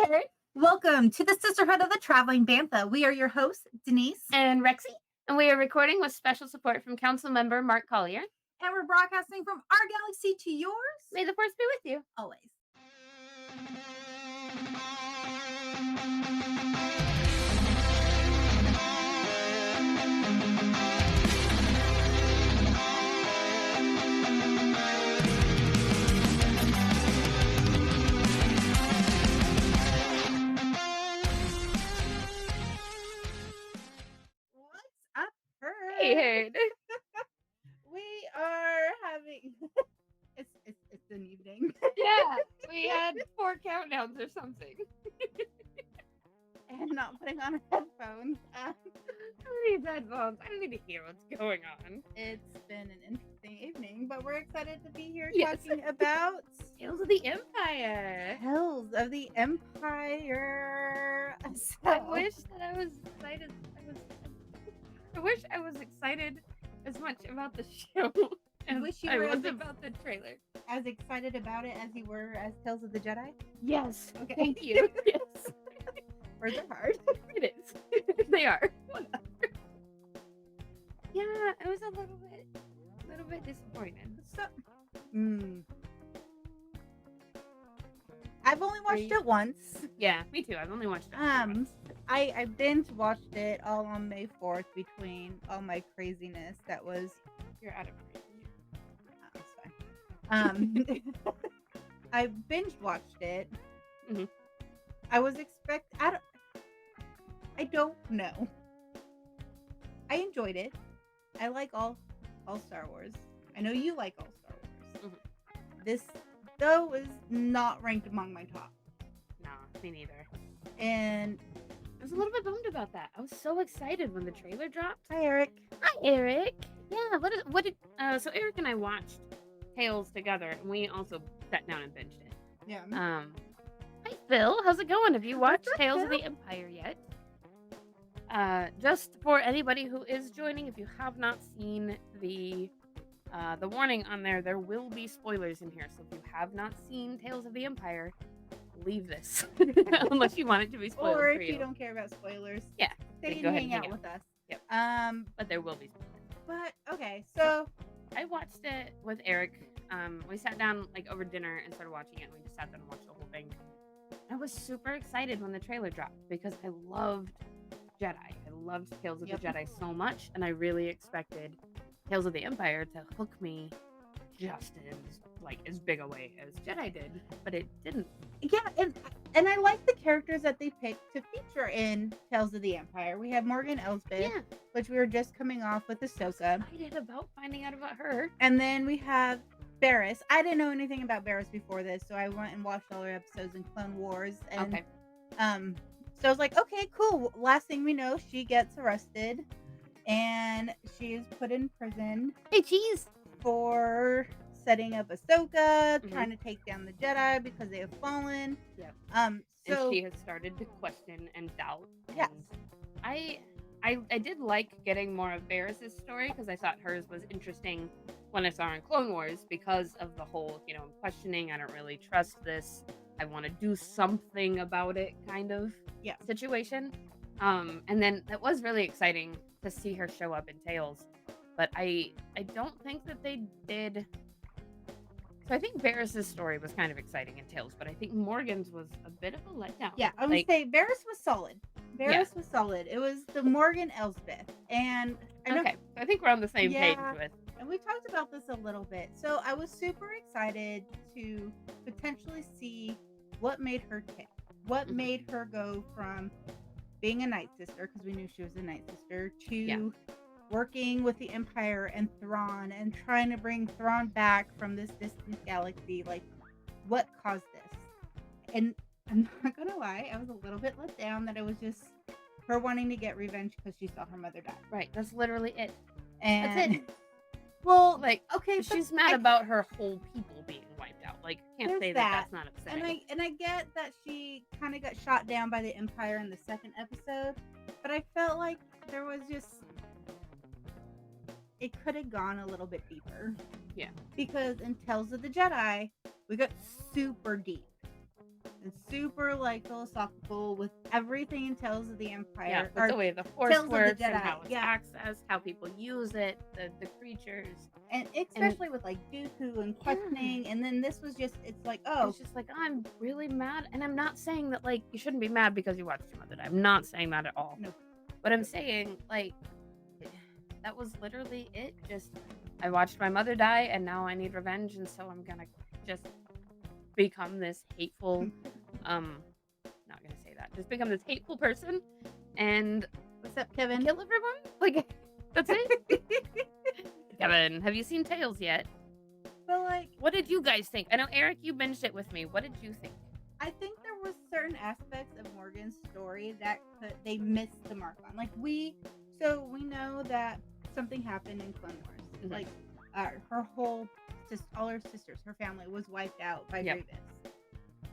there! Welcome to the Sisterhood of the Traveling Bantha. We are your hosts, Denise, And Rexy, and we are recording with special support from Council Member Mark Collier. and we're broadcasting from our galaxy to yours. May the force be with you. Always. What's up, Hey, Herd? Herd. We are having it's an evening. Yeah, we had 4 countdowns or something. And not putting on headphones. These headphones. I don't need to hear what's going on. It's been an interesting evening, but we're excited to be here Yes. talking about Tales of the Empire. Hells of the Empire. I wish that I was excited. I wish I was excited as much about the show as wish you I were was as about the trailer. as excited about it as you were as Tales of the Jedi. Yes. Okay. Thank you. Yes. Words are hard. It is. They are. Whatever. Yeah, it was a little bit disappointed. So, I've only watched it once. Yeah, me too. I've only watched it. Um, I binge watched it all on May 4th between all my craziness that was. You're out of range. It's fine. I binge watched it. Mhm. I was I don't know. I enjoyed it. I like all Star Wars. I know you like all Star Wars. This though is not ranked among my top. Nah, me neither. And I was a little bit bummed about that. I was so excited when the trailer dropped. hi, Eric. Hi, Eric. Yeah, so Eric and I watched Tales together, and we also sat down and binged it. Yeah. Hi, Phil. How's it going? Have you watched What's up, Tales of Phil? the Empire yet? Just for anybody who is joining, if you have not seen the warning on there will be spoilers in here. So if you have not seen Tales of the Empire, leave this unless you want it to be spoiled Or for if you don't care about spoilers, Yeah, stay go and ahead and hang hang out with us. Yep. Um, but there will be spoilers. but okay, so I watched it with Eric. We sat down like over dinner and started watching it. And we just sat down and watched the whole thing. I was super excited when the trailer dropped because I loved Jedi. I loved Tales of the Jedi so much, and I really expected Tales of the Empire to hook me just as big a way as Jedi did, but it didn't. yeah, and I like the characters that they picked to feature in Tales of the Empire. We have Morgan Elsbeth, Yeah, which we were just coming off with Ahsoka, excited about finding out about her. and then we have Barriss. I didn't know anything about Barriss before this, so I went and watched all her episodes in Clone Wars, and Okay. so I was like, okay, cool. Last thing we know, she gets arrested, and she is put in prison Hey, cheese. for setting up Ahsoka, Mhm. trying to take down the Jedi because they have fallen. Yep. So And she has started to question and doubt. Yes. And I did like getting more of Barris's story because I thought hers was interesting when I saw her in Clone Wars because of the whole, I'm questioning, I don't really trust this, I want to do something about it kind of situation. And then it was really exciting to see her show up in Tales. But I don't think that they did. So I think Barris's story was kind of exciting in Tales, but I think Morgan's was a bit of a letdown. yeah, I would Like, say Barriss was solid. Barriss was solid. It was the Morgan Elsbeth, and I know, okay, so I think we're on the same page Yeah. with. and we talked about this a little bit. So I was super excited to potentially see what made her tick, what Mhm. made her go from being a Night Sister, because we knew she was a Night Sister, to Yeah. working with the Empire and Thrawn and trying to bring Thrawn back from this distant galaxy. Like, what caused this? And I'm not gonna lie, I was a little bit let down that it was just her wanting to get revenge because she saw her mother die. Right, that's literally it. And That's it. well, Like, okay, but she's mad about her whole people being wiped out. Like, can't There's say that. that's not upsetting. and I get that she kind of got shot down by the Empire in the second episode, but I felt like there was just it could have gone a little bit deeper. Yeah. Because in Tales of the Jedi, we got super deep. It's super like philosophical with everything and tales of the Yeah, Empire with or the way the Force tales of the works and Jedi. how it's Yeah, accessed, how people use it, the creatures, and and especially with like Dooku and yeah. questioning, and then this was just it's like oh It's just like, I'm really mad, and I'm not saying that, like, you shouldn't be mad because you watched your mother die. I'm not saying that at all. no, But I'm saying, like, eh, that was literally it. Just, I watched my mother die, and now I need revenge, and so I'm gonna just become this hateful, um, not gonna say that, just become this hateful person and what's up, Kevin? kill everyone? Like, that's it? Kevin, have you seen Tales yet? But like What did you guys think? I know, Eric, you binged it with me. What did you think? I think there was certain aspects of Morgan's story that they missed the mark on. Like we know that something happened in Clone Wars. Mhm. Like her whole all her sisters, her family was wiped out by Yep. Grievous.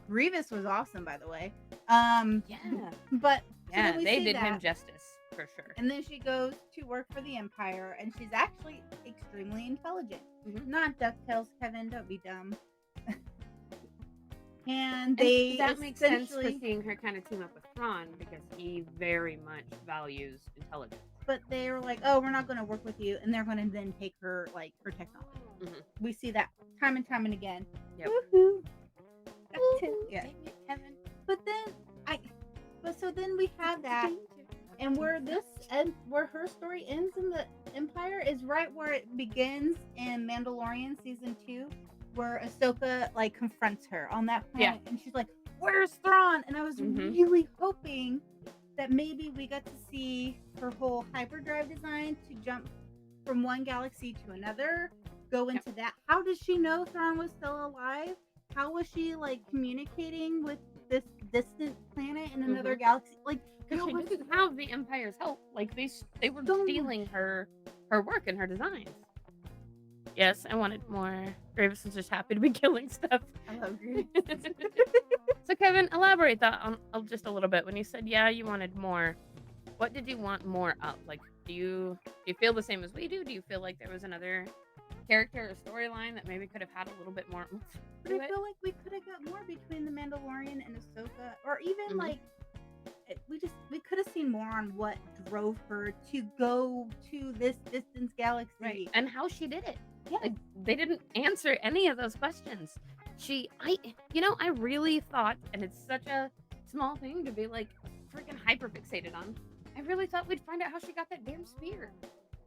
Grievous was awesome, by the way. Yeah. But so then Yeah, we they see did him that, justice, for sure. and then she goes to work for the Empire, and she's actually extremely intelligent. Mhm. Not Ducktales, Kevin. Don't be dumb. And And they that makes sense for essentially seeing her kinda team up with Thrawn because he very much values intelligence. but they were like, "Oh, we're not going to work with you," and they're going to then take her like her technology. Mhm. We see that time and time and again. Yep. Woohoo! Ooh, Yeah, dang it, Kevin. but then I, but so then we have that, Danger. and where this and where her story ends in the Empire is right where it begins in Mandalorian season 2, where Ahsoka like confronts her on that Yeah. planet, and she's like, "Where's Thrawn?" And I was Mhm. really hoping that maybe we got to see her whole hyperdrive design to jump from one galaxy to another, go Yep. into that. How does she know Thrawn was still alive? How was she like communicating with this distant planet in another Mhm. galaxy? Like Because there she was didn't have the Empire's help. Like, they were so stealing much. her work and her designs. Yes, I wanted more. Gravis was just happy to be killing stuff. I love you. So, Kevin, elaborate that on just a little bit. When you said, yeah, you wanted more, what did you want more of? Like, do you feel the same as we do? Do you feel like there was another character or storyline that maybe could have had a little bit more oomph But I to it? feel like we could have got more between the Mandalorian and Ahsoka, or even Mhm. like we could have seen more on what drove her to go to this distance Right, galaxy. and how she did it. Yes, Like, they didn't answer any of those questions. I really thought, and it's such a small thing to be, like, freaking hyper fixated on. I really thought we'd find out how she got that damn spear.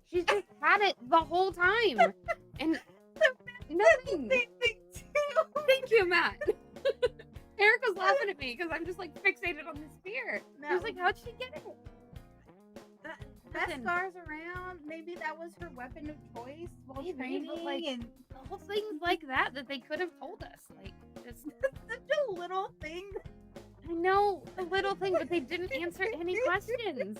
She's just had it the whole time, and that's the nothing. same thing too. Thank you, Matt. Eric was laughing at me because 'cause I'm just, like, fixated on the spear. He was That like, "How'd she get it?" that Nothing. scars around. Maybe that was her weapon of choice while Maybe, training, but, like, and little things like that they could have told us, like, just such a little thing. I know, a little thing, but they didn't answer any questions.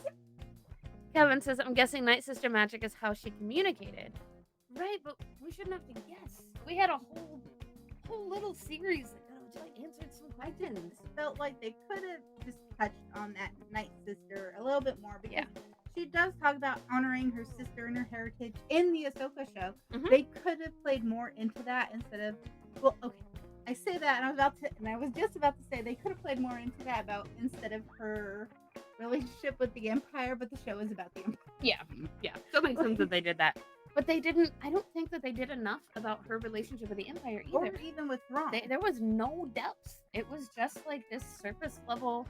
Kevin says, "I'm guessing Night Sister magic is how she communicated." Right, but we shouldn't have to guess. We had a whole little series that could have, like, answered some I questions. just felt like they could have just touched on that Night Sister a little bit more because Yeah. she does talk about honoring her sister and her heritage in the Ahsoka show. Mhm. They could have played more into that instead of well, okay. I say that and I was just about to say they could have played more into that about instead of her relationship with the Empire, but the show is about the Empire. Yeah, yeah. So it makes sense that they did that. But they didn't I don't think that they did enough about her relationship with the Empire Or either. even with Thrawn. There was no depth. It was just like this surface level,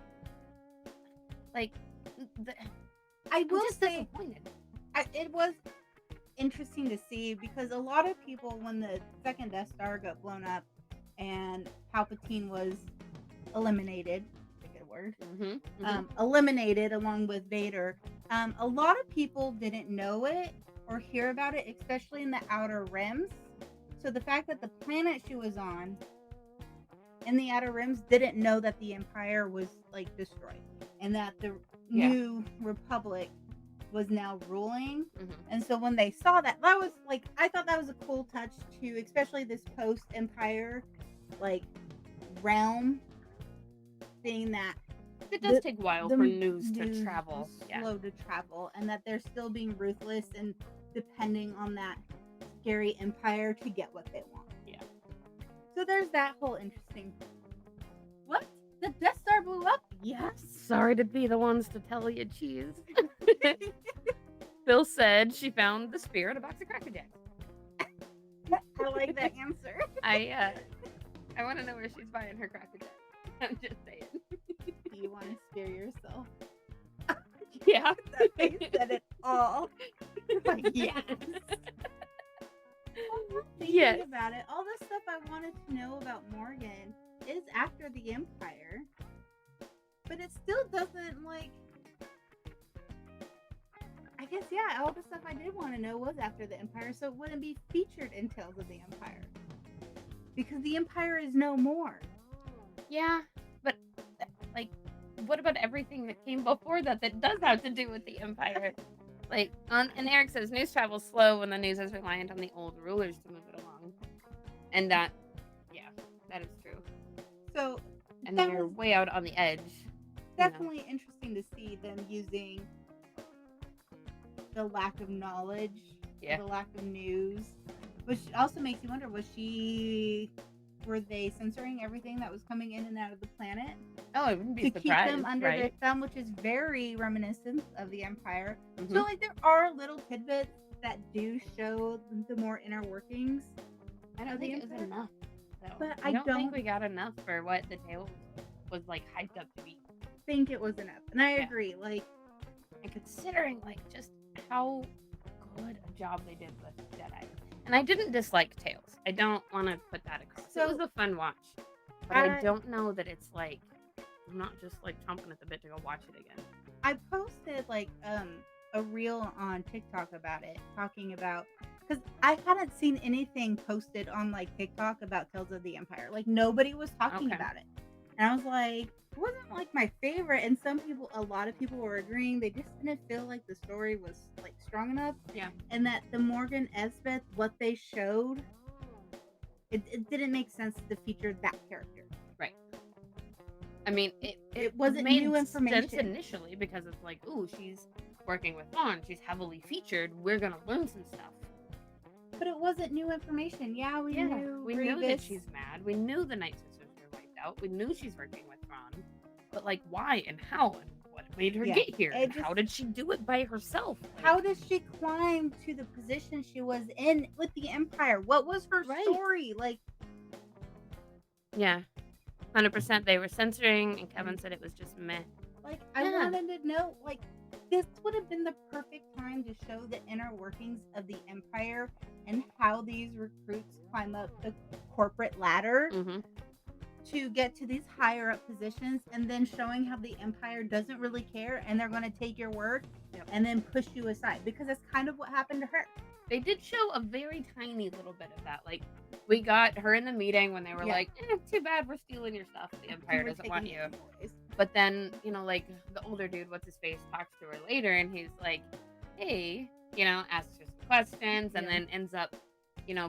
like, I I'm will just say disappointed. it was interesting to see because a lot of people, when the second Death Star got blown up and Palpatine was eliminated, a good word, Mhm. eliminated along with Vader, a lot of people didn't know it or hear about it, especially in the Outer Rims. So the fact that the planet she was on in the Outer Rims didn't know that the Empire was like destroyed and that the Yeah. new Republic was now ruling. Mhm. And so when they saw that, that was like I thought that was a cool touch to especially this post Empire like realm, seeing that It does the take a while the for news to news travel. was Yeah. slow to travel and that they're still being ruthless and depending on that scary empire to get what they want. Yeah. So there's that whole interesting what? empire blew up? Yes. Sorry to be the ones to tell you, cheese. Phil said she found the spear in a box of Cracker Jacks. I like that answer. I want to know where she's buying her Cracker Jacks. I'm just saying. Do you want to spear yourself? Yeah. That face said it all. Like, yes. Thinking Yes. about it, all the stuff I wanted to know about Morgan is after the Empire, but it still doesn't like. I guess yeah, all the stuff I did want to know was after the Empire, so it wouldn't be featured in Tales of the Empire because the Empire is no more. Yeah, but like, what about everything that came before that that does have to do with the Empire? Like, and Eric says news travels slow when the news is reliant on the old rulers to move it along, and that, yeah, that is true. So And that they're was way out on the edge. definitely interesting to see them using the lack of knowledge, Yeah. the lack of news, which also makes you wonder: were they censoring everything that was coming in and out of the planet Oh, I wouldn't be to keep surprised, them under their right? thumb, which is very reminiscent of the Empire? Mhm. So, like, there are little tidbits that do show the more inner workings I don't of the think it was Empire. enough, though. But I I don't think don't we got enough for what the tale was like hyped up to be. think it was enough, and I Yeah. agree. Like, And considering like just how good a job they did with Jedi. And I didn't dislike Tales. I don't want to put that across. It was so a fun watch. But I I don't know that it's like I'm not just like chomping at the bit to go watch it again. I posted like a reel on TikTok about it, talking about because I hadn't seen anything posted on like TikTok about Tales of the Empire. Like nobody was talking Okay. about it, and I was like, it wasn't like my favorite. And a lot of people were agreeing they just didn't feel like the story was like strong enough, Yeah. and that the Morgan Elsbeth what they showed, it didn't make sense to feature that character. Right. I mean, it It wasn't made new sense information. initially because it's like, ooh, she's working with Vaughn. She's heavily featured. We're gonna learn some stuff. But it wasn't new information. Yeah, we Yeah, knew we knew that Grievous. she's mad. We knew the Night Sisters were wiped out. We knew she's working with Ron. But like, why and how and what made her Yeah, get here? it And just how did she do it by herself? Like, how did she climb to the position she was in with the Empire? What was her Right. story? Like, yeah, 100%. They were censoring, and Kevin said it was just meh. I Yeah. wanted to know, like, this would have been the perfect time to show the inner workings of the Empire and how these recruits climb up the corporate ladder Mm-hmm. to get to these higher up positions, and then showing how the Empire doesn't really care and they're going to take your word Yep. and then push you aside, because that's kind of what happened to her. They did show a very tiny little bit of that. Like, we got her in the meeting when they were Yeah. like, too bad we're stealing your stuff. The Empire We're doesn't want taking you. it anyways. But then, like, the older dude, what's his face, talks to her later, and he's like, hey, asks her some questions, and Yeah. then ends up,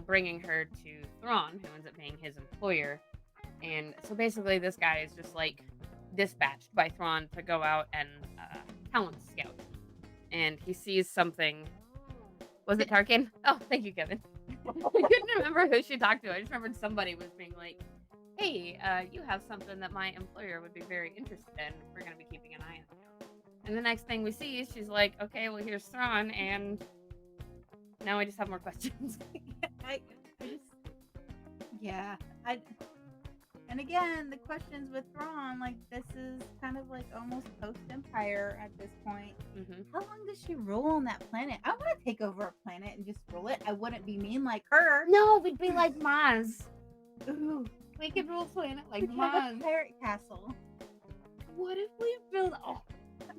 bringing her to Thrawn, who ends up being his employer. And so basically, this guy is just, like, dispatched by Thrawn to go out and talent scout. And he sees something. Was it Tarkin? Oh, thank you, Kevin. I couldn't remember who she talked to. I just remembered somebody was being like, hey, you have something that my employer would be very interested in. We're going to be keeping an eye on you. And the next thing we see is she's like, okay, well, here's Thrawn, and now I just have more questions. I just, yeah, and again, the questions with Thrawn, like, this is kind of like almost post-Empire at this point. Mm-hmm. How long does she rule on that planet? I want to take over a planet and just rule it. I wouldn't be mean like her. No, we'd be like Maz. Ooh, We could rule planet like we have a Maz. pirate castle. What if we build... Oh,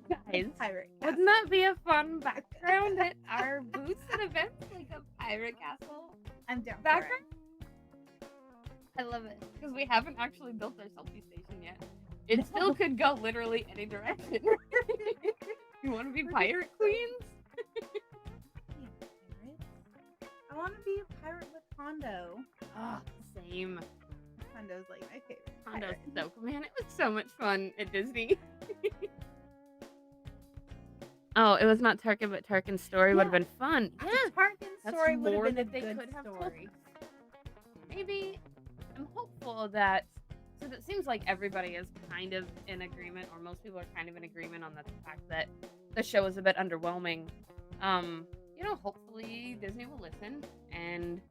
guys. Pirate castle. Wouldn't that be a fun background at our booths and events? Like a pirate castle I'm down for it. background? I love it. Because we haven't actually built our selfie station yet. It still could go literally any direction. You want to be pirate queens? I want to be a pirate with Hondo. Oh, same. Hondo's like my favorite. Hondo's pirate. so cool. Man, it was so much fun at Disney. Oh, it was not Tarkin, but Tarkin's story would have been fun. Yeah, Tarkin's that's story would have more been a that they good could have told story. us. Maybe I'm hopeful that because it seems like everybody is kind of in agreement, or most people are kind of in agreement on the fact that the show is a bit underwhelming. Hopefully Disney will listen and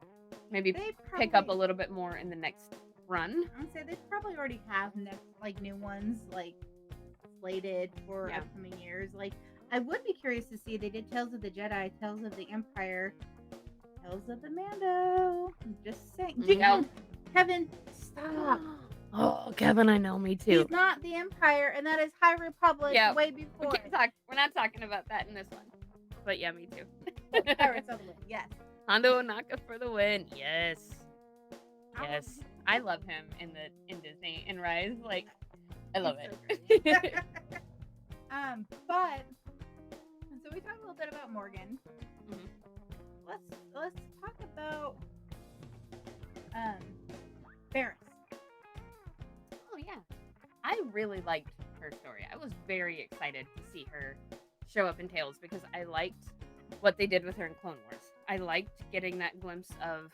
maybe They pick up a probably, little bit more in the next run. I'd say they probably already have next, like, new ones, like, slated for Yeah. upcoming years. Like, I would be curious to see. They did Tales of the Jedi, Tales of the Empire, Tales of the Mando. I'm just saying. Mhm. Kevin, stop. Oh, Kevin, I know, me too. He's not the Empire, and that is High Republic Yeah, way we before can't talk. We're not talking about that in this one. But yeah, me too. Pirates of the Wind. Yes. Hondo Onaka for the win. Yes. I was, Yes. I love him in Disney in Rise. Like, I he's love so it. great. But so we talked a little bit about Morgan. Mhm. Let's talk about um Ferris. Oh yeah. I really liked her story. I was very excited to see her show up in Tales because I liked what they did with her in Clone Wars. I liked getting that glimpse of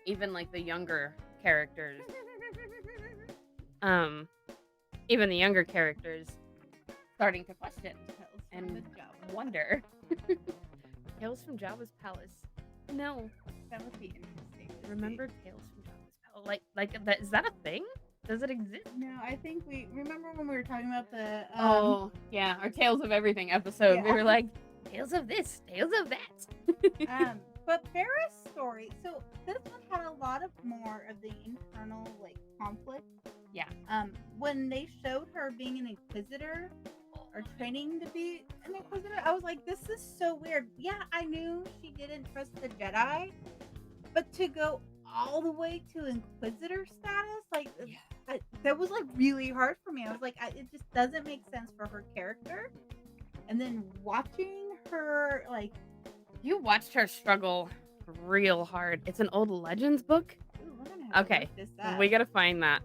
even like the younger characters. Um Even the younger characters starting to question Tales from and the Java. wonder. Tales from Jabba's Palace. No, That would be interesting. To see. remember Tales from Jabba's Palace? Like that, is that a thing? Does it exist? No, I think we remember when we were talking about the Oh, yeah, our Tales of Everything episode. We Yeah. were like, Tales of this, Tales of that. But Ferris' story, so this one had a lot of more of the internal like conflict. Yeah. When they showed her being an inquisitor or training to be an inquisitor, I was like, this is so weird. Yeah, I knew she didn't trust the Jedi, but to go all the way to inquisitor status, like Yeah. that was like really hard for me. I was like, it just doesn't make sense for her character. And then watching her like, You watched her struggle real hard. It's an old Legends book? ooh, we're gonna have to Okay. look this up. We gotta find that.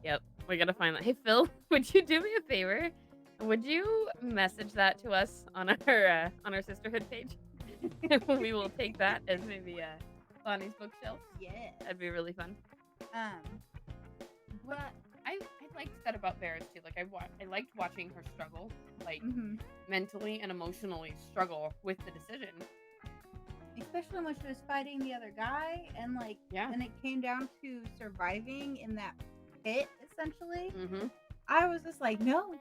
Yep. We gotta find that. Hey, Phil, would you do me a favor? Would you message that to us on our sisterhood page? We will take that as maybe Bonnie's bookshelf. Yeah. That'd be really fun. But I liked that about Varys too. Like I liked watching her struggle, like mhm. mentally and emotionally struggle with the decision. Especially when she was fighting the other guy, and like, Yeah. and it came down to surviving in that pit, essentially. Mm-hmm. I was just like, no,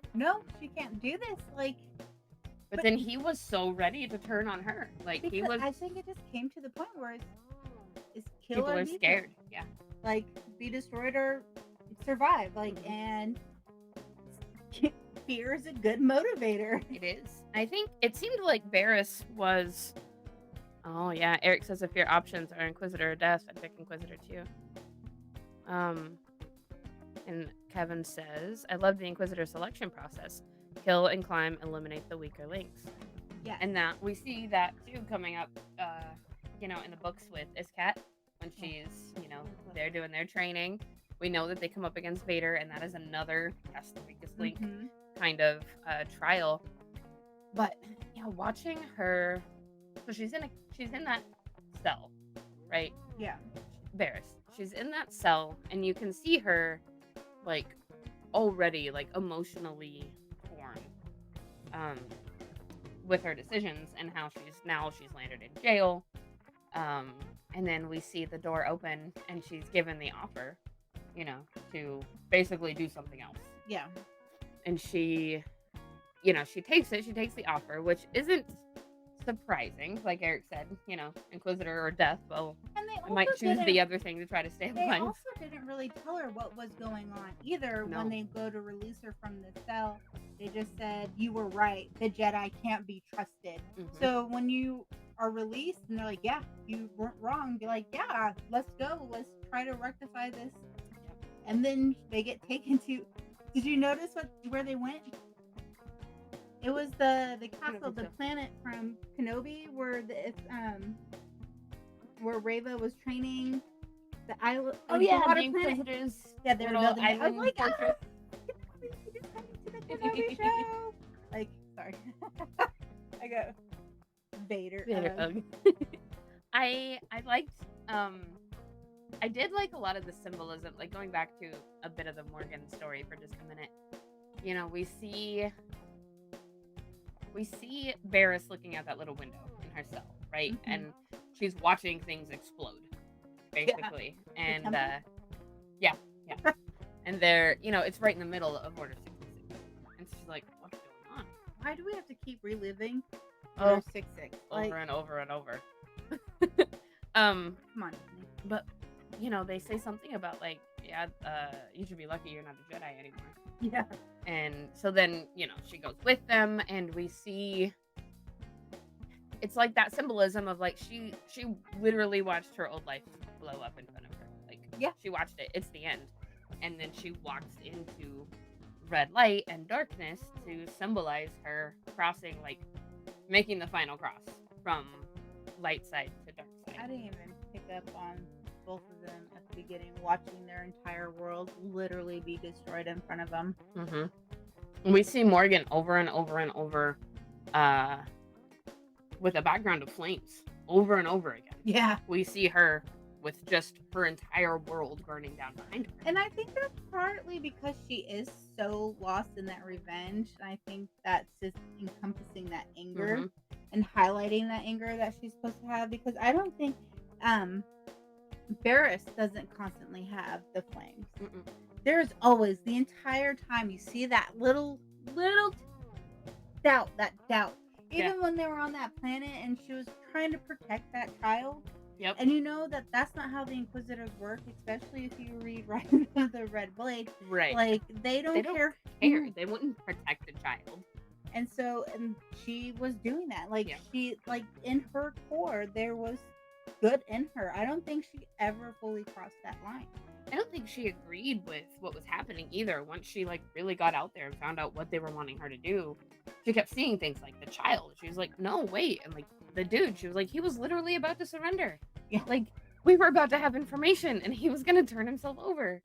she can't do this. Like, But then he was so ready to turn on her. Like he because was. I think it just came to the point where it's kill People or are be scared. killed. Yeah. Like, be destroyed or survive. Like, Mhm. and fear is a good motivator. It is. I think it seemed like Varys was. Oh yeah, Eric says if your options are Inquisitor or Death, I'd pick Inquisitor too. And Kevin says, I love the Inquisitor selection process. Kill and climb, eliminate the weaker links. Yeah. And that we see that too coming up, in the books with Iskat when she's, they're doing their training. We know that they come up against Vader, and that is another test the weakest link Mhm. kind of trial. But watching her, so she's in that cell, right? Yeah. Varys. She's in that cell, and you can see her like already like emotionally torn with her decisions and how she's landed in jail. And then we see the door open and she's given the offer, to basically do something else. Yeah. And she takes the offer, which isn't surprising. Like Eric said, Inquisitor or Death. Well, And they I might also choose didn't- the other thing to try to stay They alive. also didn't really tell her what was going on either. No. When they go to release her from the cell, they just said, you were right, the Jedi can't be trusted. Mhm. So when you are released and they're like, yeah, you weren't wrong, be like, yeah, let's go, let's try to rectify this. And then they get taken to, did you notice where they went? It was the castle, the planet from Kenobi, where where Reva was training the island. Oh the yeah, water the planet. Inquisitors. Yeah, they were little building it. I was island like, fortress. he's coming to the Kenobi show. Like, sorry, I go Vader. Vader ugh. I liked I did like a lot of the symbolism, like going back to a bit of the Morgan story for just a minute. You know, we see Barris looking out that little window in her cell, right? Mhm. And she's watching things explode, Yeah. basically. The And temple? yeah, yeah. And they're, it's right in the middle of Order 66. And she's like, what's going on? Why do we have to keep reliving Order Oh, 66? over Like, and over and over. um, come on, Disney. but they say something about like, yeah, you should be lucky you're not a Jedi anymore. Yeah. And so then, she goes with them and we see it's like that symbolism of like she literally watched her old life blow up in front of her. Like Yeah. she watched it. It's the end. And then she walks into red light and darkness to symbolize her crossing, like making the final cross from light side to dark I side. didn't even pick up on both of them at the beginning, watching their entire world literally be destroyed in front of them. Mm-hmm. And we see Morgan over and over and over, uh, with a background of flames over and over again. Yeah. We see her with just her entire world burning down behind her. And I think that's partly because she is so lost in that revenge. And I think that's just encompassing that anger Mhm. and highlighting that anger that she's supposed to have. Because I don't think Barris doesn't constantly have the flames. Mm-mm. There's always the entire time you see that little doubt, even when they were on that planet and she was trying to protect that child. Yep. And you know that that's not how the Inquisitors work, especially if you read Rise of the Red Blade. Right. Like, they don't care. They wouldn't protect the child. And so, and she was doing that. Like, Yeah. she, like, in her core, there was good in her. I don't think she ever fully crossed that line. I don't think she agreed with what was happening either. Once she like really got out there and found out what they were wanting her to do, she kept seeing things like the child. She was like, "No, wait!" And like the dude, she was like, "He was literally about to surrender. Yeah. Like we were about to have information, and he was gonna turn himself over."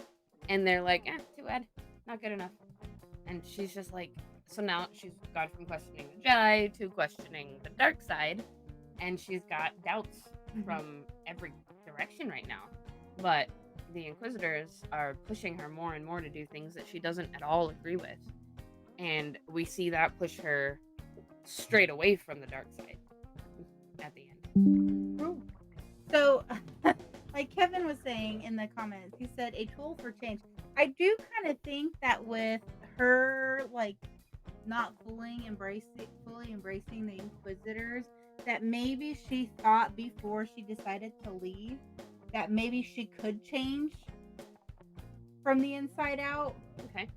And they're like, "Too bad, not good enough." And she's just like, so now she's gone from questioning the Jedi to questioning the dark side, and she's got doubts from every direction right now. But the Inquisitors are pushing her more and more to do things that she doesn't at all agree with. And we see that push her straight away from the dark side at the end. So, like Kevin was saying in the comments, he said a tool for change. I do kind of think that with her, like, not fully embracing the Inquisitors, that maybe she thought before she decided to leave that maybe she could change from the inside out. Okay.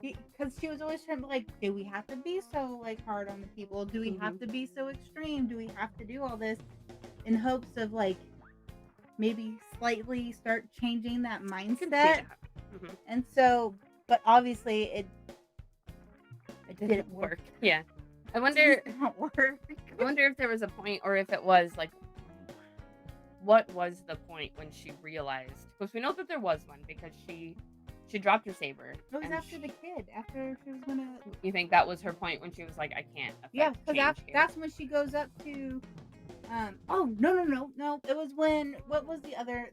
Because she was always trying to, like, do we have to be so, like, hard on the people? Do we have to be so extreme? Do we have to do all this in hopes of, like, maybe slightly start changing that mindset? Mm-hmm. And so, but obviously it didn't work. Yeah. I wonder I wonder if there was a point, or if it was like, what was the point when she realized? Because we know that there was one, because she dropped her saber. It was after the kid. After she was gonna. You think that was her point when she was like, I can't. Yeah, because that's when she goes up to. Oh no! It was when, what was the other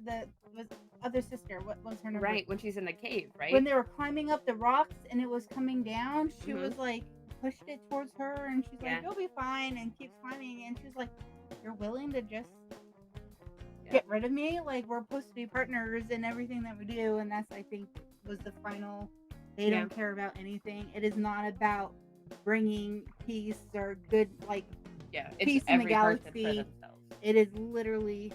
sister? What was her name? Right, when she's in the cave, right? When they were climbing up the rocks and it was coming down, she was like pushed it towards her, and she's like, "You'll be fine," and keeps climbing, and she's like, "You're willing to just get rid of me? Like, we're supposed to be partners in everything that we do," and that's, I think, was the final. They don't care about anything. It is not about bringing peace or good, like. Yeah, peace in the galaxy. It is literally,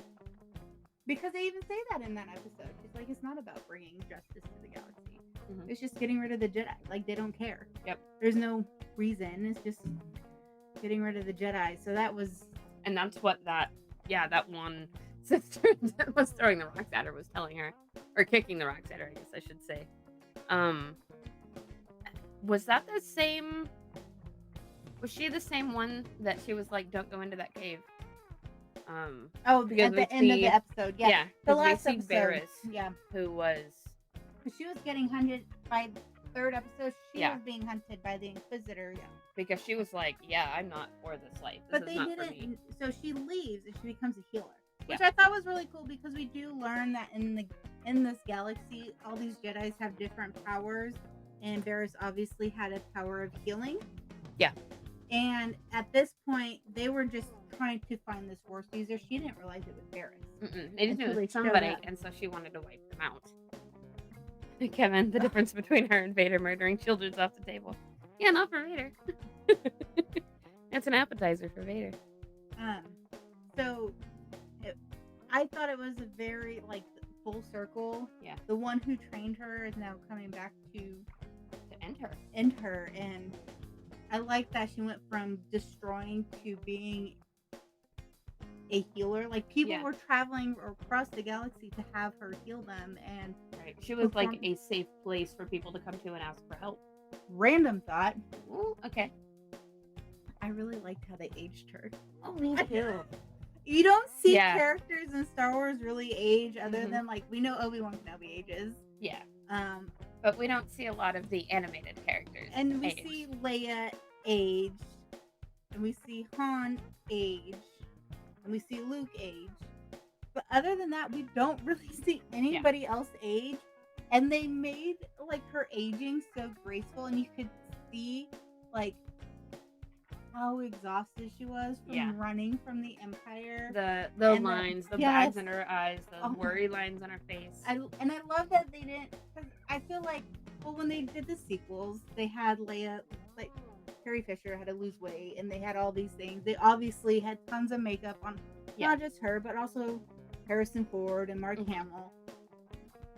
because they even say that in that episode. It's like, it's not about bringing justice to the galaxy. It's just getting rid of the Jedi. Like, they don't care. Yep. There's no reason. It's just getting rid of the Jedi. So that was, and that's what that one sister that was throwing the rocks at her was telling her, or kicking the rocks at her, I guess I should say. Was that the same? Was she the same one that she was like, "Don't go into that cave"? at the end of the episode, yeah, the last episode, Barris, who was, because she was getting hunted by the third episode. She was being hunted by the Inquisitors. Yeah, because she was like, "Yeah, I'm not for this life. This but is they not didn't. for me." So she leaves and she becomes a healer. Yeah. which I thought was really cool because we do learn that in this galaxy, all these Jedi's have different powers, and Varys obviously had a power of healing. Yeah. And at this point, they were just trying to find this Force user. She didn't realize it was Varys They just knew until it they was showed somebody, up. and so she wanted to wipe them out. Kevin, the difference between her and Vader murdering children's off the table. Yeah, not for Vader. That's an appetizer for Vader. Um, so it, I thought it was a very like full circle. Yeah. The one who trained her is now coming back to end her. And I like that she went from destroying to being a healer. Like people Yeah. were traveling across the galaxy to have her heal them, and Right. She was like a safe place for people to come to and ask for help. Random thought. Ooh, okay. I really liked how they aged her. Oh, me too. You don't see characters in Star Wars really age other Mhm. than like we know Obi-Wan Kenobi ages. Yeah. Um, But we don't see a lot of the animated characters. and we age. see Leia age, and we see Han age, and we see Luke age. But other than that, we don't really see anybody else age. And they made like her aging so graceful, and you could see like how exhausted she was from running from the Empire. The lines, the bags in her eyes, the worry lines on her face. I love that they didn't, because I feel like, well, when they did the sequels, they had Leia, like Carrie Fisher had to lose weight, and they had all these things. They obviously had tons of makeup on, not just her, but also Harrison Ford and Mark Hamill.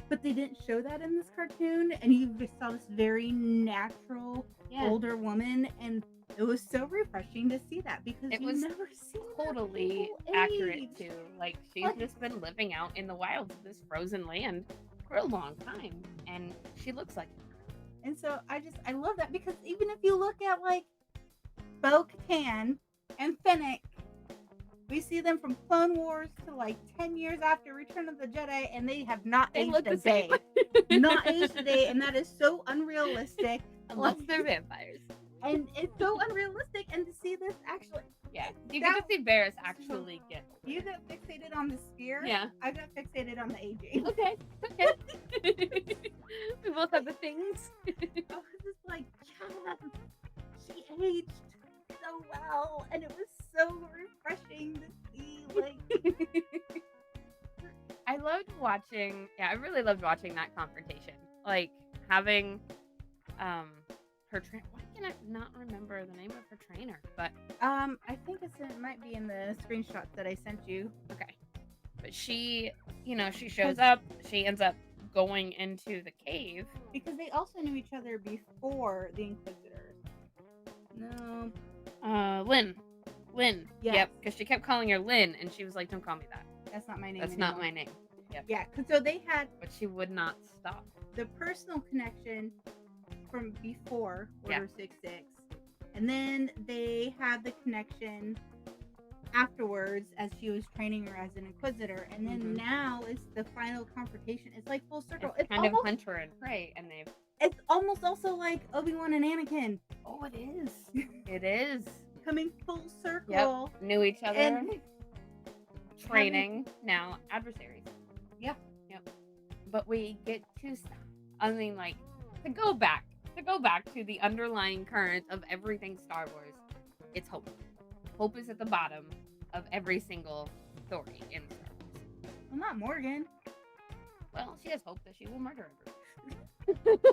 But they didn't show that in this cartoon, and you just saw this very natural older woman, and it was so refreshing to see that because it you was never see totally accurate too. Like she's just been living out in the wilds of this frozen land for a long time, and she looks like it. And so I love that, because even if you look at like Bo-Katan and Fennec, we see them from Clone Wars to like 10 years after Return of the Jedi, and they have not aged a day. Not aged a day, and that is so unrealistic. Unless they're vampires. And it's so unrealistic, and to see this actually... Yeah, you get to see Varys actually get older. You got fixated on the spear. Yeah. I got fixated on the aging. Okay. We both have the things. I was just like, yeah, she aged so well, and it was so refreshing to see. Like, I loved watching. Yeah, I really loved watching that confrontation. Like having, her. Why can I not remember the name of her trainer? But I think it might be in the screenshots that I sent you. Okay, but she, she shows up. She ends up going into the cave because they also knew each other before the Inquisitors. No. Lynn. Lynn. Yes. Yep. Because she kept calling her Lynn, and she was like, "Don't call me that. That's not my name. That's not my name." Yep. Yeah. So they had. But she would not stop. The personal connection from before Order 66, and then they had the connection afterwards as she was training her as an Inquisitor, and then now it's the final confrontation. It's like full circle. It's kind almost, of hunter and prey, and they've. It's almost also like Obi-Wan and Anakin. Oh, it is. It is coming full circle. Yep. Knew each other. And training now adversaries. Yeah. Yep. But we get to. I mean, like to go back to the underlying current of everything Star Wars. It's hope. Hope is at the bottom of every single story in Star Wars. Well, not Morgan. Well, she has hope that she will murder everyone.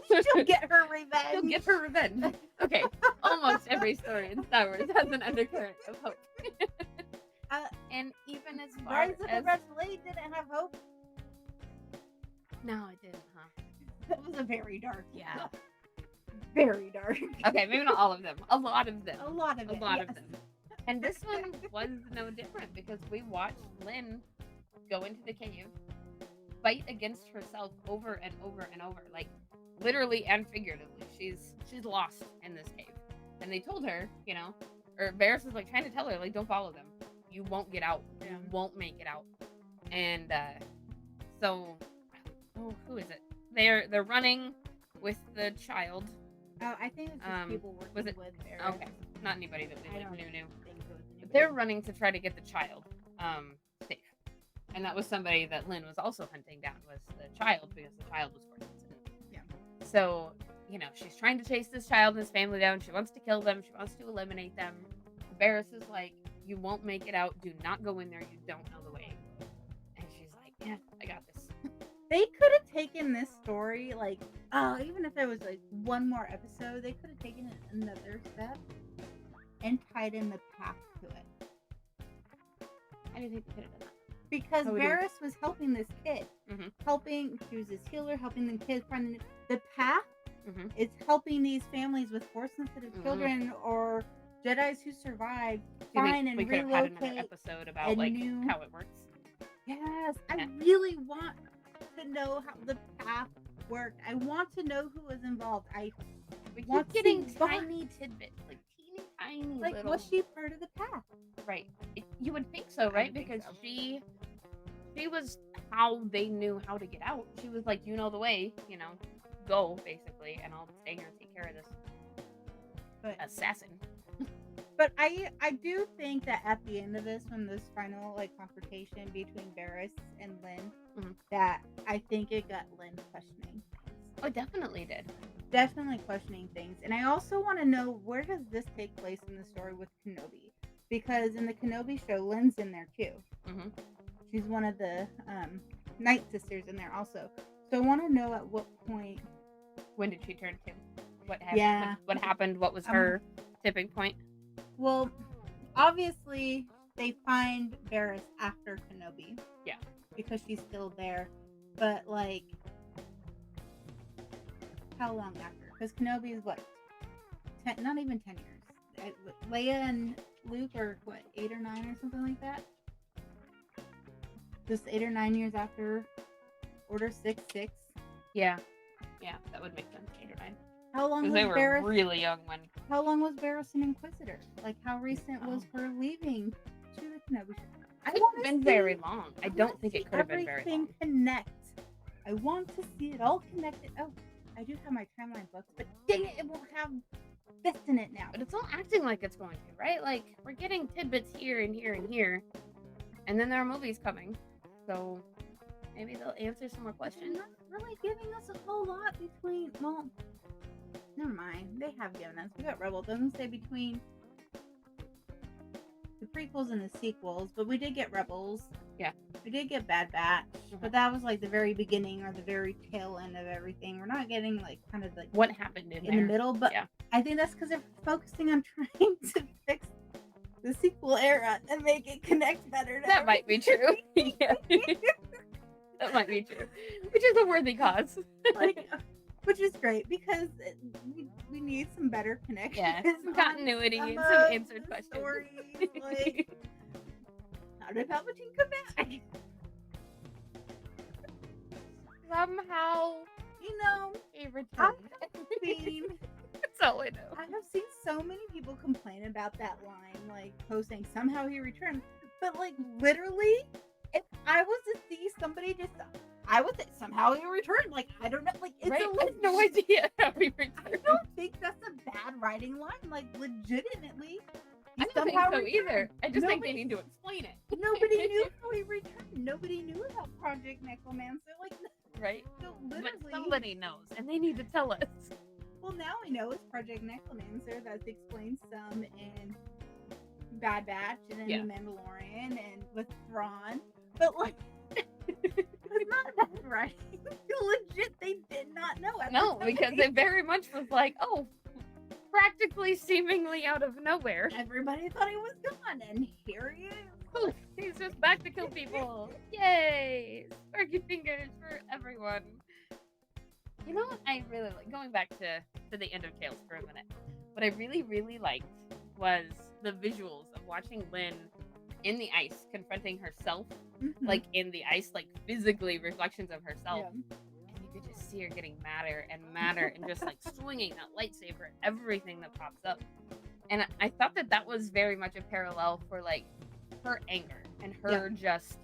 She'll get her revenge. She'll get her revenge. Okay. Almost every story in Star Wars has an undercurrent of hope. And even as far Rise of as... the Red Blade didn't have hope. No, it didn't, huh? That was a very dark. Yeah. Very dark. Okay, maybe not all of them. A lot of them. A lot of them. And this one was no different because we watched Lynn go into the cave, fight against herself over and over and over, like literally and figuratively. She's lost in this cave. And they told her, or Varys was like trying to tell her, like, don't follow them. You won't get out. You won't make it out. And so who is it? They're running with the child. Oh, I think it's just people working with Varys. Okay, not anybody that we knew. But They're running to try to get the child safe. And that was somebody that Lynn was also hunting down, was the child, because the child was force sensitive. Yeah. So, she's trying to chase this child and his family down. She wants to kill them. She wants to eliminate them. Varys is like, you won't make it out. Do not go in there. You don't know the way. And she's like, yeah, I got this. They could have taken this story, like, even if it was like one more episode, they could have taken it another step and tied in the path to it. I didn't think they could have done that. Because Varys was helping this kid. She was his healer, helping the kid find the path. It's helping these families with force sensitive children or Jedis who survived find and we could have had another relocate episode about how it works. Yes, I really want to know how the path worked. I want to know who was involved. We keep getting tiny tidbits, like teeny tiny like little. Was she part of the path? Right. You would think so, right? Because so. she was how they knew how to get out. She was like, you know the way, go basically, and I'll stay here and take care of this assassin. But I do think that at the end of this, when this final confrontation between Varys and Lynn, that I think it got Lynn questioning things. Oh, it definitely did. Definitely questioning things. And I also want to know, where does this take place in the story with Kenobi? Because in the Kenobi show, Lynn's in there too. She's one of the Night Sisters in there also. So I want to know at what point. When did she turn to? What happened? Yeah. What happened? What was her tipping point? Well, obviously, they find Varys after Kenobi. Yeah. Because she's still there. But, how long after? Because Kenobi is what? Not even 10 years. Leia and Luke are, 8 or 9 or something like that? Just 8 or 9 years after Order 66? Yeah. Yeah, that would make sense. 8 or 9. How long was they were Varys really young when. How long was Varys an Inquisitor? How recent was her leaving to the Kenobi show? I think it's been very long. I don't think it could have been very long. Everything connect. I want to see it all connected. Oh, I do have my timeline books, but dang it, it won't have this in it now. But it's all acting like it's going to, right? We're getting tidbits here and here and here, and then there are movies coming, so maybe they'll answer some more questions. They're not really giving us a whole lot between. Well, never mind. They have given us. We got Rebel. Doesn't say between the prequels and the sequels, but we did get Rebels. Yeah. We did get Bad Batch, but that was the very beginning or the very tail end of everything. We're not getting what happened in the middle, but yeah. I think that's because they're focusing on trying to fix the sequel era and make it connect better. That might be true. Yeah. That might be true. Which is a worthy cause. Which is great because we need some better connections. Yeah, some continuity and some answered questions. Stories, how did Palpatine come back? Somehow, he returned. That's all I know. I have seen so many people complain about that line, posting somehow he returned. But literally, if I was to see somebody I would say somehow he returned. I don't know. It's right? I have no idea how he returned. I don't think that's a bad writing line. Legitimately. I don't think so either. I just think they need to explain it. Nobody knew how he returned. Nobody knew about Project Necromancer. Right? So literally, but somebody knows, and they need to tell us. Well, now we know it's Project Necromancer. That explains some in Bad Batch and in The Mandalorian and with Thrawn. But it's not bad writing. Legit, they did not know. No, because it very much was practically seemingly out of nowhere. Everybody thought he was gone, and here he is. Poof, he's just back to kill people. Yay! Sparky fingers for everyone. You know what I really like? Going back to the end of Tales for a minute. What I really, really liked was the visuals of watching Lynn in the ice, confronting herself, in the ice, physically reflections of herself. Yeah. And you could just see her getting madder and madder and just swinging that lightsaber at everything that pops up. And I thought that was very much a parallel for her anger and her just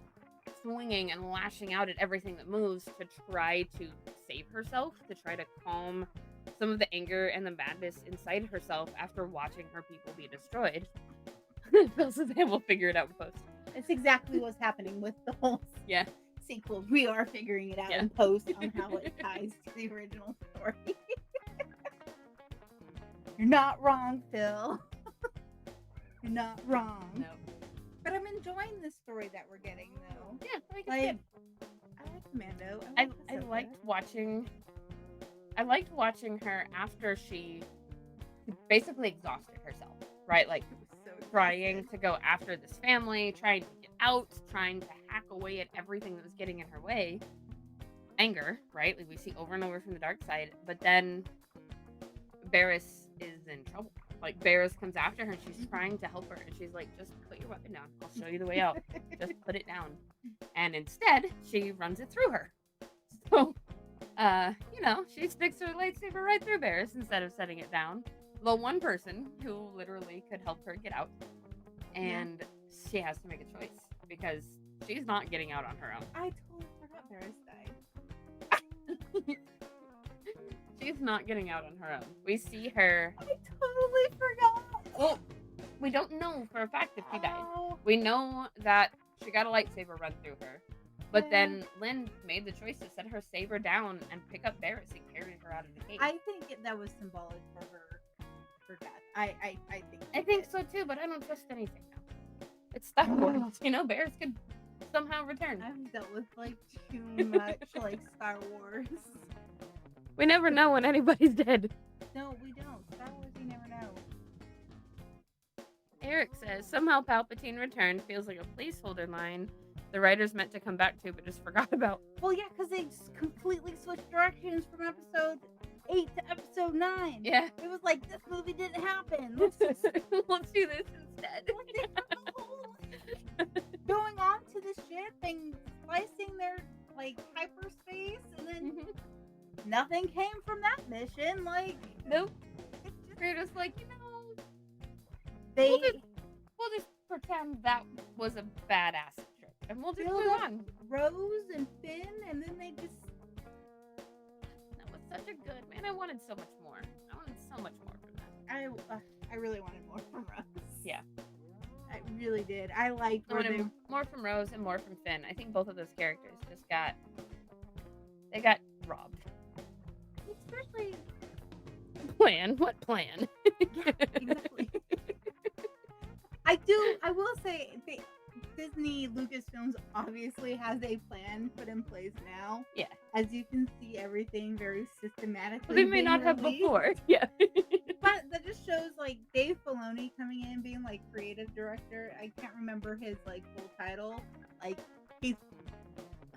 swinging and lashing out at everything that moves to try to save herself, to try to calm some of the anger and the madness inside herself after watching her people be destroyed. Phil says, we'll figure it out in post. It's exactly what's happening with the whole Yeah, sequel. We are figuring it out yeah. in post on how it ties to the original story. You're not wrong, Phil. You're not wrong. No. But I'm enjoying the story that we're getting, though. Yeah, I think it's Like, good. I like Commando. I I like I Ahsoka. liked watching her after she basically exhausted herself, right? Like I was so trying exhausted. to go after this family, trying to get out, trying to hack away at everything that was getting in her way. Anger, right? Like we see over and over from the dark side, but then Barris is in trouble. Like Barris comes after her and she's trying to help her and she's like, just put your weapon down. I'll show you the way out. Just put it down. And instead, she runs it through her. So, she sticks her lightsaber right through Barris instead of setting it down. The one person who literally could help her get out. Yeah. And she has to make a choice because she's not getting out on her own. I totally forgot Barris died. She's not getting out on her own. We see her. I totally forgot. Well, we don't know for a fact if she died. Oh, We know that she got a lightsaber run through her. But yeah. then Lynn made the choice to set her saber down and pick up Barris and carry her out of the cave. I think that was symbolic for her death. I think. I think so too, but I don't trust anything now. It's Star Wars. Barris could somehow return. I've dealt with like too much like Star Wars. We never know when anybody's dead. No, we don't. Star Wars, you never know. Eric says, somehow Palpatine returned feels like a placeholder line the writers meant to come back to but just forgot about. Well, yeah, because they just completely switched directions from episode 8 to episode 9. Yeah. It was like, this movie didn't happen. Let's do this instead. Like, they have the whole going on to the ship and slicing their like hyperspace, and then nothing came from that mission. Like, Nope. it's just, We're just like, they we'll just pretend that was a badass trip. And we'll just build move up on. Rose and Finn, and then they just That was such a good, man, I wanted so much more. I wanted so much more from that. I really wanted more from Rose. Yeah. I really did. I liked I where wanted more from Rose and more from Finn. I think both of those characters just got robbed. especially Plan? What plan? yeah, exactly. I will say Disney Lucasfilms obviously has a plan put in place now. Yeah. As you can see, everything very systematically. Well, they may being not have released. before. Yeah. But that just shows like Dave Filoni coming in being like creative director. I can't remember his like full title. Like he's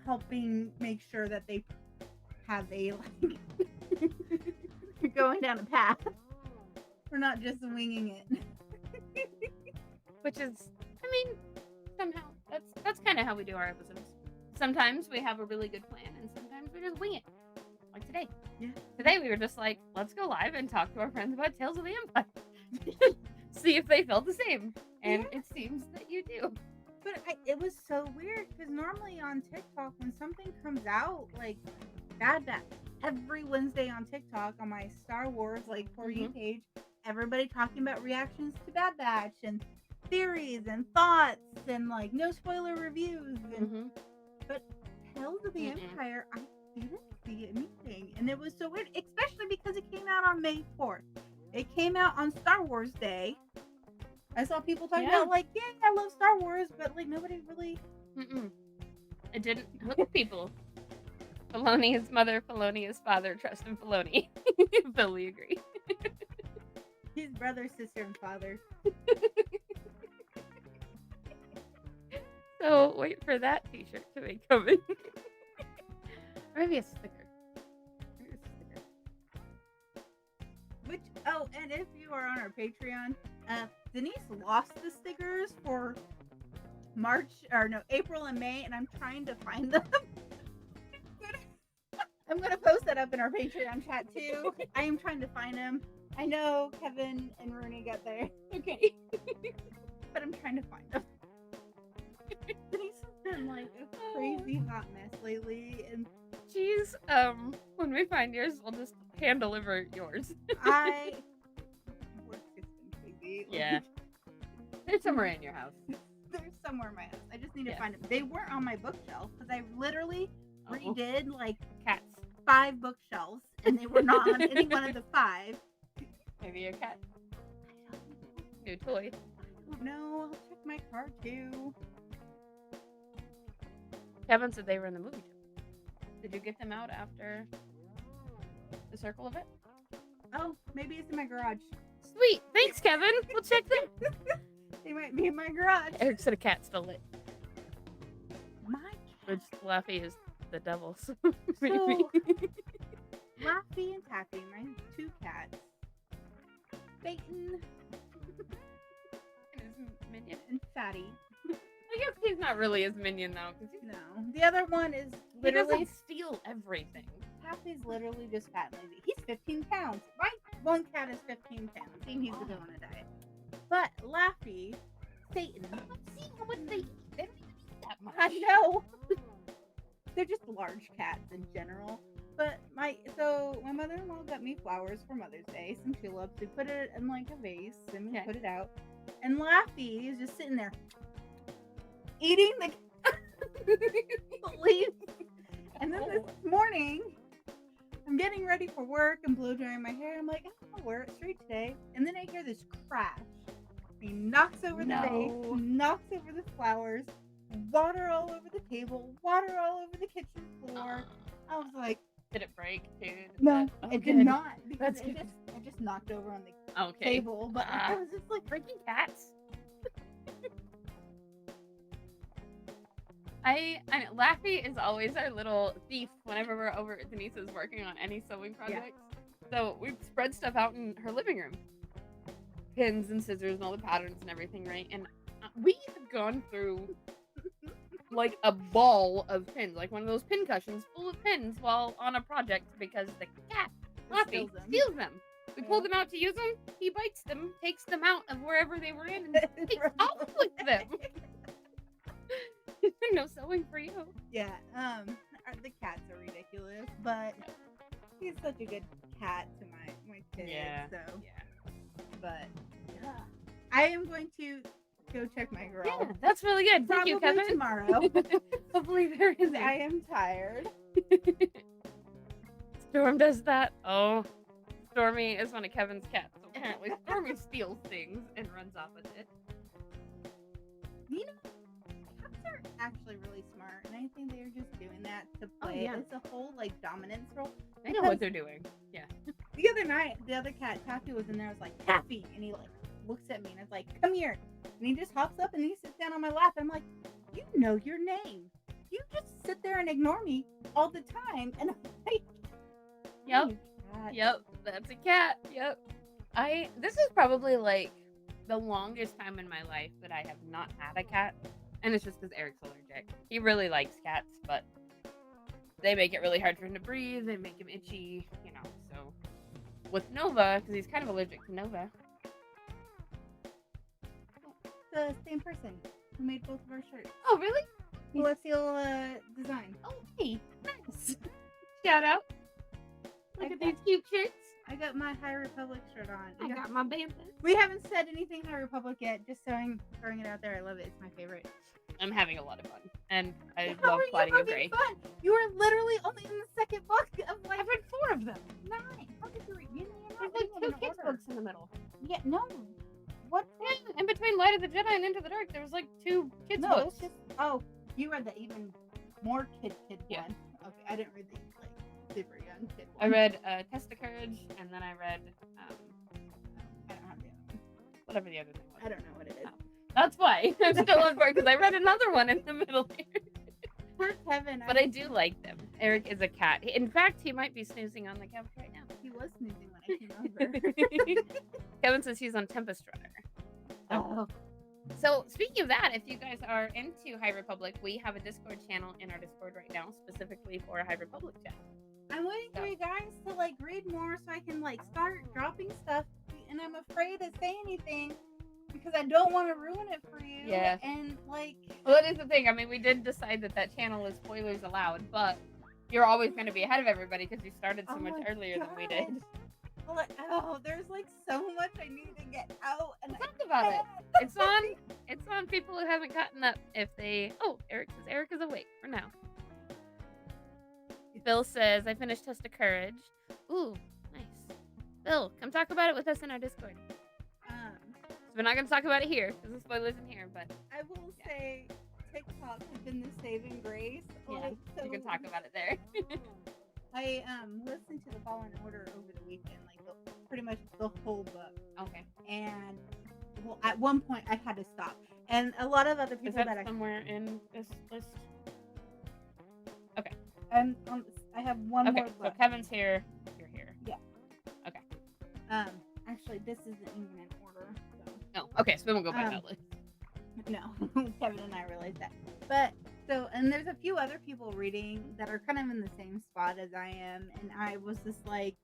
helping make sure that they have a like going down a path. We're not just winging it. Which is, I mean, somehow that's kind of how we do our episodes. Sometimes we have a really good plan, and sometimes we just wing it. Like today. Yeah. Today we were just like, let's go live and talk to our friends about Tales of the Empire. See if they felt the same. And Yeah. it seems that you do. But it was so weird because normally on TikTok, when something comes out, like Bad Batch, every Wednesday on TikTok on my Star Wars like For You page, everybody talking about reactions to Bad Batch and theories and thoughts and like no spoiler reviews. And but Tales of the Empire, I didn't see anything, and it was so weird, especially because it came out on May 4th. It came out on Star Wars Day. I saw people talking about like, yeah, I love Star Wars, but like nobody really. It didn't hook people. Filoni is mother, Filoni is father, trust in Filoni. Fully agree. His brother, sister, and father. So wait for that t-shirt to be coming. Or maybe a sticker. Which, and if you are on our Patreon, Denise lost the stickers for April and May, and I'm trying to find them. I'm gonna post that up in our Patreon chat too. I am trying to find them. I know Kevin and Rooney got there. Okay. But I'm trying to find them. Denise has been like a crazy hot mess lately, and Jeez, when we find yours, we'll just hand deliver yours. work has been crazy. Yeah. They're somewhere in your house. They're somewhere in my house. I just need to Yeah. find them. They weren't on my bookshelf because I literally Oh, redid like cats. 5 bookshelves, and they were not on any one of the 5. Maybe your cat. New toy. I don't know. I'll check my car too. Kevin said they were in the movie. Did you get them out after the circle of it? Oh, maybe it's in my garage. Sweet. Thanks, Kevin. We'll check them. They might be in my garage. Eric said a cat stole it. My Which Laffy is the devil. So So, Laffy and Taffy, my 2 cats. Satan and his minion. and Fatty. I guess he's not really his minion though, because No. The other one is he literally doesn't steal everything. Taffy's literally just fat and lazy. He's 15 pounds. My one cat is 15 pounds. He needs to go on a diet. But Laffy, Satan. Let's see how much they eat. They don't even eat that much. I know. They're just large cats in general. But my mother-in-law got me flowers for Mother's Day, some tulips. We put it in like a vase and we Okay. put it out. And Laffy is just sitting there eating the leaves. And then this morning, I'm getting ready for work and blow drying my hair. I'm like, I'll wear it straight today. And then I hear this crash. He knocks over the vase, knocks over the flowers, water all over the table, water all over the kitchen floor. I was like, did it break too? no, it did not. Because That's it good. just knocked over on the Okay. table. But I was just like, Breaking cats. I know, Laffy is always our little thief whenever we're over at Denise's working on any sewing projects. So we spread stuff out in her living room. Pins and scissors and all the patterns and everything, right? And we have gone through like a ball of pins, like one of those pin cushions full of pins while on a project because the cat, Laffy, steals them. We pull them out to use them, he bites them, takes them out of wherever they were in, and takes off with them. No sewing for you. Yeah, the cats are ridiculous, but he's such a good cat to my kids. Yeah. So, Yeah. but I am going to go check my girl. Yeah, that's really good. Thank you, Probably Kevin. tomorrow. Hopefully there is. I am tired. Storm does that. Oh, Stormy is one of Kevin's cats. Apparently, Stormy steals things and runs off with it. You know, cats are actually really smart, and I think they're just doing that to play. yeah. It's a whole like dominance role. They know what they're doing. Yeah. The other night, the other cat, Taffy, was in there. I was like, Taffy, and he like looks at me and I was like, come here, and he just hops up and he sits down on my lap. I'm like, you know your name. You just sit there and ignore me all the time, and I'm like, Yep. "You cat." Yep. That's a cat. Yep. This is probably like the longest time in my life that I have not had a cat, and it's just because Eric's allergic. He really likes cats, but they make it really hard for him to breathe. They make him itchy, you know. So with Nova, because he's kind of allergic to Nova. The same person who made both of our shirts. Oh, really? Celestial design. Oh, hey, nice. Shout out. Look at these cute shirts. I got my High Republic shirt on. I got my band. We haven't said anything High Republic yet, just so I'm throwing it out there. I love it. It's my favorite. I'm having a lot of fun, and I How love are you plotting with having Gray. fun? You were literally only in the second book of like I've read 4 of them. 9. How did you read? You're There's not like reading 2 in kids order. books in the middle. Yeah, no. What? Yeah, in between Light of the Jedi and Into the Dark, there was like 2 kids No, books. it's just. Oh, you read the even more kid Yeah. one. Okay, I didn't read the like super young kid one. I read Test of Courage, and then I read I don't have the other one. whatever the other thing was. I don't know what it is. That's why I'm still on board, because I read another one in the middle here. Poor Kevin. But I do like them. Eric is a cat. In fact, he might be snoozing on the couch right now. He was snoozing when I came over. Kevin says he's on Tempest Runner. Oh. So speaking of that, if you guys are into High Republic, we have a Discord channel in our Discord right now, specifically for a High Republic chat. I'm waiting for you guys to like read more so I can like start dropping stuff, and I'm afraid to say anything because I don't want to ruin it for you. Yeah. And like, Well, that is the thing. I mean, we did decide that channel is spoilers allowed, but you're always going to be ahead of everybody because you started so oh much my earlier than we did. God. Like, oh, there's like so much I need to get out, and Talk about it. It's on people who haven't gotten up if they. Oh, Eric is awake for now. Bill says, I finished Test of Courage. Ooh, nice. Bill, come talk about it with us in our Discord. Um, So we're not going to talk about it here because the spoilers in here, but I will say TikTok has been the saving grace. yeah, Like, so you can talk about it there. I listened to the Fallen Order over the weekend, like pretty much the whole book. Okay. And well, at one point I had to stop, and a lot of other Is people that somewhere in this list? Okay. And I have one Okay, more so book. Kevin's here. You're here. Yeah. Okay. Actually, this isn't even in order. So. Oh, okay. So we won't go by that list. No, Kevin and I realized that. But so, and there's a few other people reading that are kind of in the same spot as I am, and I was like,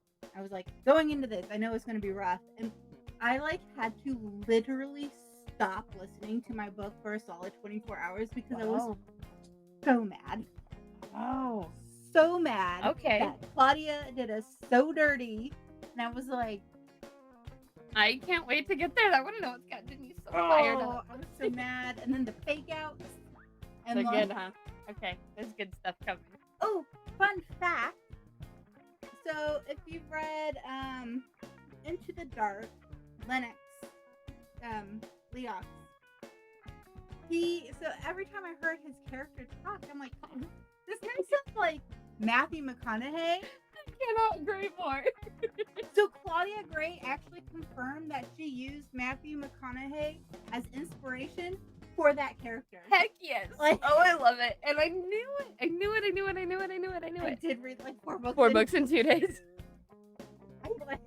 going into this, I know it's going to be rough, and I like had to literally stop listening to my book for a solid 24 hours because I was so mad. Oh. So mad. Okay. That Claudia did us so dirty, and I was like, I can't wait to get there. I want to know what's got Denise so fired up. I was so mad. And then the fake outs. And They're like, good, huh? Okay, there's good stuff coming. oh, fun fact. So if you've read Into the Dark, Lennox, Leox, so every time I heard his character talk, I'm like, this guy sounds like Matthew McConaughey. I cannot agree more. So Claudia Gray actually confirmed that she used Matthew McConaughey as inspiration for that character. Heck yes. Like, oh, I love it. And I knew it. I did read like 4 books. 4 books in 2 days. I like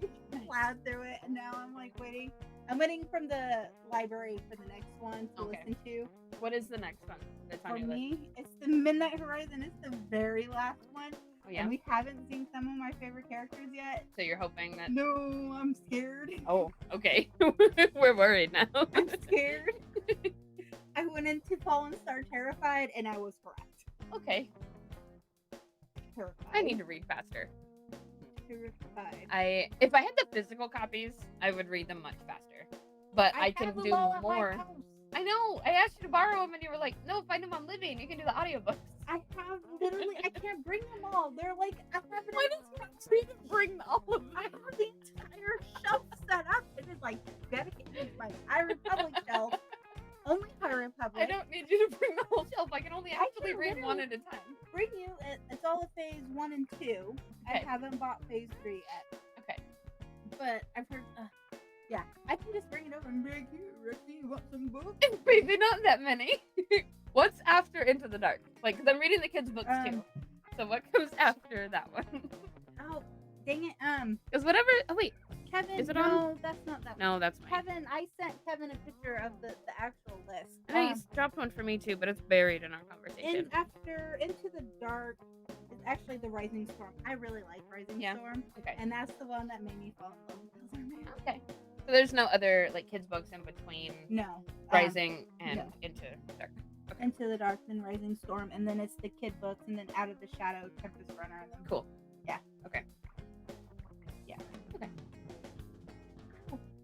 plowed through it, and now I'm like waiting. I'm waiting from the library for the next one to listen to. What is the next one that's on For your list? me, it's the Midnight Horizon. It's the very last one. Oh, yeah? And we haven't seen some of my favorite characters yet. So you're hoping that... No, I'm scared. Oh, okay. We're worried now. I'm scared. I went into Fallen Star terrified, and I was correct. Okay. Terrified. I need to read faster. Terrified. If I had the physical copies, I would read them much faster. But I can do more. I know. I asked you to borrow them, and you were like, "No, find them on Libby, and you can do the audiobooks." I have literally. I can't bring them all. They're like I have it. Why does you bring all of them? I have the entire shelf set up. It is like dedicated to my High Republic shelf. Only High Republic. I don't need you to bring the whole shelf. I can only actually read one at a time. Bring you. It's all of phase 1 and 2. Okay. I haven't bought phase 3 yet. Okay. But I've heard. Yeah, I can just bring it over and be like, "Here, Rexy, you want some books?" Maybe not that many. What's after Into the Dark? Like, because I'm reading the kids' books too. So what comes after that one? Oh, dang it. Because whatever. Oh wait, Kevin. Is it no, on? That's not that. No, that's mine. Kevin. I sent Kevin a picture of the actual list. I know you dropped one for me too, but it's buried in our conversation. And after Into the Dark is actually the Rising Storm. I really like Rising Storm. Okay. And that's the one that made me fall in love with Elzarman. Okay. So there's no other like kids books in between No. Rising and Into Dark. Okay. Into the Dark, then Rising Storm, and then it's the kid books, and then Out of the Shadow, Tempest Runner. And then Cool. Yeah. Okay. Yeah. Okay.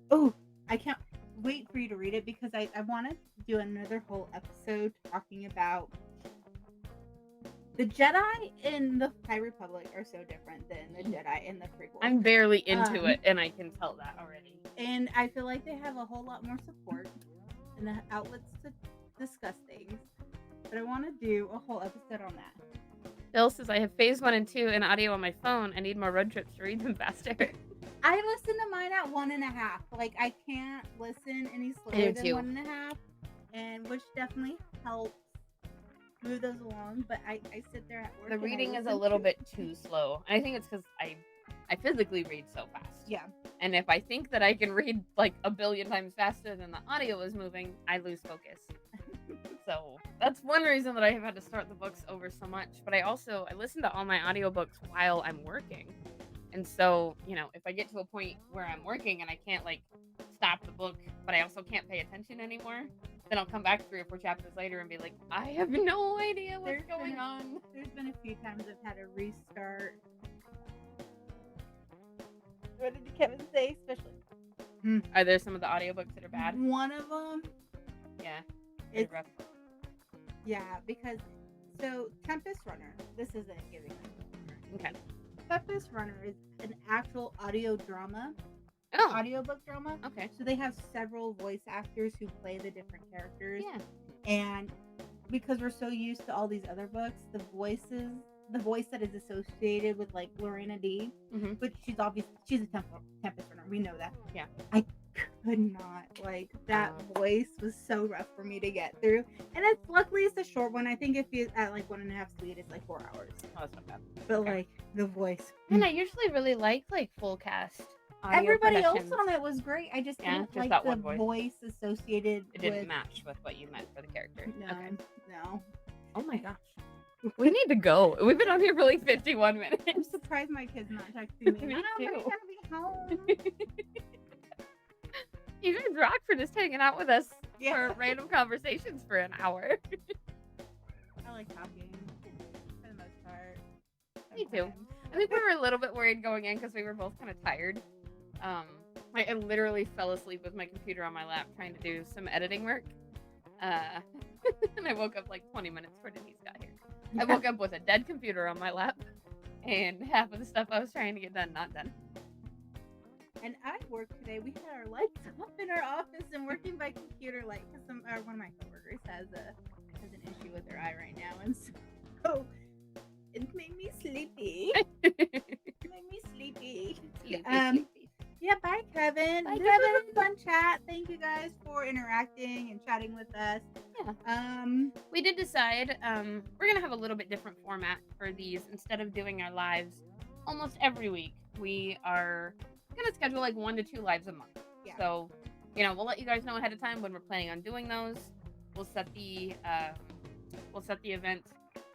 Oh, I can't wait for you to read it because I want to do another whole episode talking about the Jedi in the High Republic are so different than the Jedi in the prequel. I'm barely into it, and I can tell that already. And I feel like they have a whole lot more support and the outlets to discuss things. But I want to do a whole episode on that. Bill says, I have phase 1 and 2 in audio on my phone. I need more road trips to read them faster. I listen to mine at 1.5. Like, I can't listen any slower than 1.5. And which definitely helps move those along. But I sit there at work. The reading is a little bit too slow. And I think it's because I physically read so fast. Yeah. And if I think that I can read like a billion times faster than the audio is moving, I lose focus. So that's one reason that I have had to start the books over so much. But I listen to all my audiobooks while I'm working. And so, if I get to a point where I'm working and I can't like stop the book, but I also can't pay attention anymore, then I'll come back 3 or 4 chapters later and be like, I have no idea what's going on. There's been a few times I've had to restart. What did Kevin say? Especially. Are there some of the audiobooks that are bad? One of them. Yeah. Pretty It's rough. yeah, because so Tempest Runner, this isn't giving us Okay. Tempest Runner is an actual audio drama, Oh, audiobook drama. okay. So they have several voice actors who play the different characters. Yeah. And because we're so used to all these other books, the voice that is associated with like Lorena D, Mhm. which she's a Tempest Runner. We know that. Yeah. I could not like that Um, voice was so rough for me to get through. And it's luckily it's a short one. I think if you at like 1.5 speed, it's like 4 hours. oh, that's not bad. But Okay. like the voice, And I usually really like full cast audio everybody else productions. on it was great. I just Yeah, didn't just like that the one voice. voice associated It didn't with match with what you meant for the character. no, Okay. no. Oh my gosh. We need to go. We've been on here for like 51 I'm minutes. surprised my kid's not texting me. Me Mom, when are you too. gonna be home? You guys rock for just hanging out with us Yeah. for random conversations for an hour. I like talking for the most part. Me too. Sometimes. I think we were a little bit worried going in because we were both kind of tired. Um, I literally fell asleep with my computer on my lap trying to do some editing work. Uh, and I woke up like 20 minutes before Denise got here. I woke up with a dead computer on my lap and half of the stuff I was trying to get done, not done. And at work today, we had our lights off in our office and working by computer light because one of my coworkers has an issue with her eye right now, and so it made me sleepy. It made me sleepy. Sleepy. Yeah, bye, Kevin. Bye, This has been Kevin. a fun chat. Thank you guys for interacting and chatting with us. Yeah. We did decide we're gonna have a little bit different format for these. Instead of doing our lives almost every week, we are gonna schedule like 1 to 2 lives a month. Yeah. So, we'll let you guys know ahead of time when we're planning on doing those. We'll set the event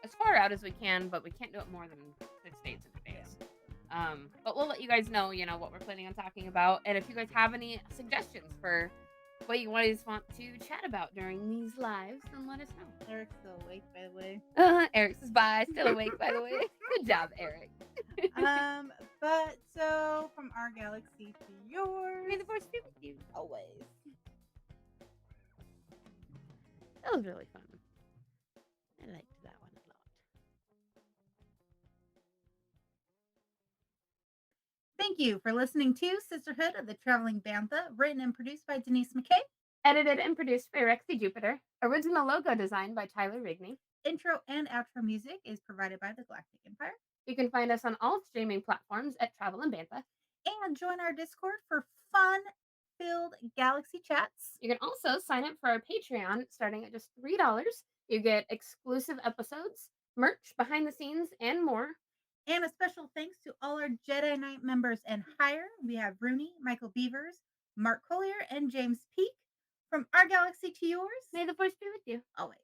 as far out as we can, but we can't do it more than 6 days in advance. But we'll let you guys know, what we're planning on talking about, and if you guys have any suggestions for what you guys want to chat about during these lives, then let us know. Eric's still awake, by the way. Eric says bye. Still awake, by the way. Good job, Eric. But so from our galaxy to yours, May the force be with you. always. That was really fun. I liked that one a lot. Thank you for listening to Sisterhood of the Traveling Bantha, written and produced by Denise McKay. Edited and produced by Rexy Jupiter. Original logo designed by Tyler Rigney. Intro and outro music is provided by the Galactic Empire. You can find us on all streaming platforms at Travel and Bantha. And join our Discord for fun-filled galaxy chats. You can also sign up for our Patreon starting at just $3. You get exclusive episodes, merch, behind the scenes, and more. And a special thanks to all our Jedi Knight members and higher. We have Rooney, Michael Beavers, Mark Collier, and James Peak. From our galaxy to yours, May the force be with you. always.